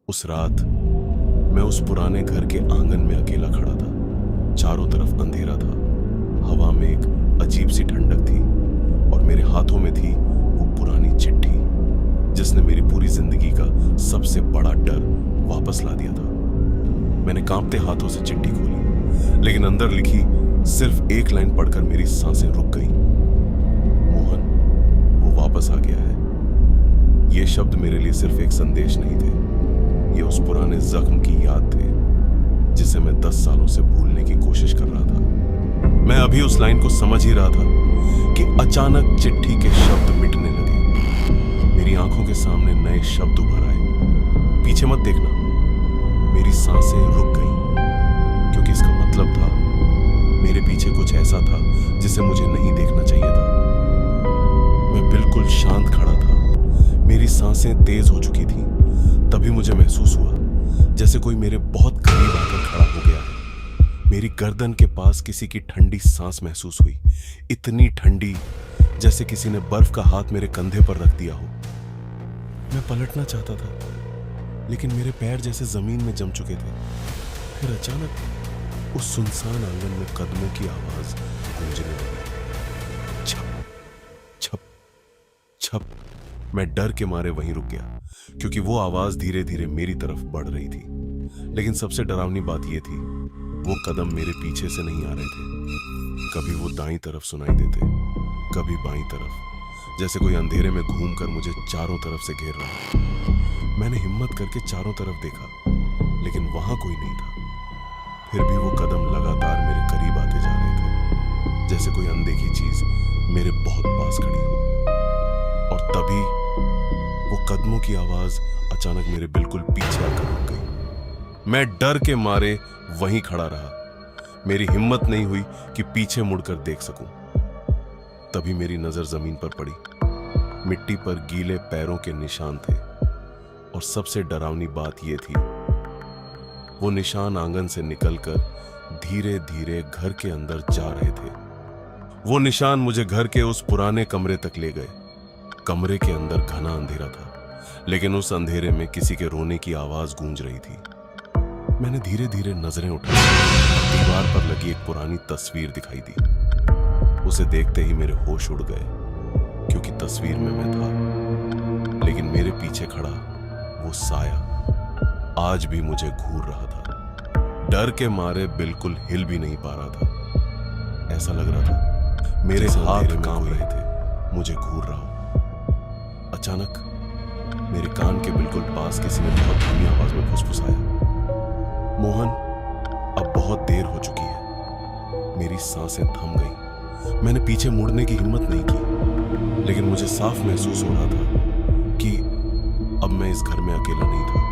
उस रात मैं उस पुराने घर के आंगन में अकेला खड़ा था। चारों तरफ अंधेरा था, हवा में एक अजीब सी ठंडक थी और मेरे हाथों में थी वो पुरानी चिट्ठी जिसने मेरी पूरी जिंदगी का सबसे बड़ा डर वापस ला दिया था। मैंने कांपते हाथों से चिट्ठी खोली, लेकिन अंदर लिखी सिर्फ एक लाइन पढ़कर मेरी सांसें रुक गईं। मोहन, वो वापस आ गया है। ये शब्द मेरे लिए सिर्फ एक संदेश नहीं थे, ये उस पुराने जख्म की याद थे जिसे मैं 10 सालों से भूलने की कोशिश कर रहा था। मैं अभी उस लाइन को समझ ही रहा था कि अचानक चिट्ठी के शब्द मिटने लगे। मेरी आंखों के सामने नए शब्द उभर आए। पीछे मत देखना। मेरी सांसें रुक गईं, क्योंकि इसका मतलब था मेरे पीछे कुछ ऐसा था जिसे मुझे नहीं देखना चाहिए था। मैं बिल्कुल शांत खड़ा था, मेरी सांसें तेज हो चुकी थीं। तभी मुझे महसूस हुआ जैसे कोई मेरे बहुत करीब आकर खड़ा हो गया है। मेरी गर्दन के पास किसी की ठंडी सांस महसूस हुई, इतनी ठंडी जैसे किसी ने बर्फ का हाथ मेरे कंधे पर रख दिया हो। मैं पलटना चाहता था, लेकिन मेरे पैर जैसे जमीन में जम चुके थे। फिर अचानक उस सुनसान आंगन में कदमों की आवाज गूंजने लगी। छप छप छप। मैं डर के मारे वहीं रुक गया, क्योंकि वो आवाज धीरे धीरे मेरी तरफ बढ़ रही थी। लेकिन सबसे डरावनी बात यह थी, वो कदम मेरे पीछे से नहीं आ रहे थे। कभी वो दाईं तरफ सुनाई देते, कभी बाईं तरफ, जैसे कोई अंधेरे में घूमकर मुझे चारों तरफ से घेर रहा है। मैंने हिम्मत करके चारों तरफ देखा, लेकिन वहां कोई नहीं था। फिर भी वो कदम लगातार मेरे करीब आते जा रहे थे, जैसे कोई अनदेखी चीज मेरे बहुत पास खड़ी हो। और तभी वो कदमों की आवाज अचानक मेरे बिल्कुल पीछे आकर रुक गई। मैं डर के मारे वहीं खड़ा रहा। मेरी हिम्मत नहीं हुई कि पीछे मुड़कर देख सकूं। तभी मेरी नजर जमीन पर पड़ी। मिट्टी पर गीले पैरों के निशान थे, और सबसे डरावनी बात यह थी, वो निशान आंगन से निकलकर धीरे धीरे घर के अंदर जा रहे थे। वो निशान मुझे घर के उस पुराने कमरे तक ले गए। कमरे के अंदर घना अंधेरा था, लेकिन उस अंधेरे में किसी के रोने की आवाज गूंज रही थी। मैंने धीरे धीरे नजरें उठाई। दीवार पर लगी एक पुरानी तस्वीर दिखाई दी। उसे देखते ही मेरे होश उड़ गए, क्योंकि तस्वीर में मैं था, लेकिन मेरे पीछे खड़ा वो साया आज भी मुझे घूर रहा था। डर के मारे बिल्कुल हिल भी नहीं पा रहा था। ऐसा लग रहा था मेरे हाथ कांप रहे थे, मुझे घूर रहा हो। अचानक मेरे कान के बिल्कुल पास किसी ने बहुत धीमी आवाज में फुसफुसाया, मोहन, अब बहुत देर हो चुकी है। मेरी सांसें थम गईं। मैंने पीछे मुड़ने की हिम्मत नहीं की, लेकिन मुझे साफ महसूस हो रहा था कि अब मैं इस घर में अकेला नहीं था।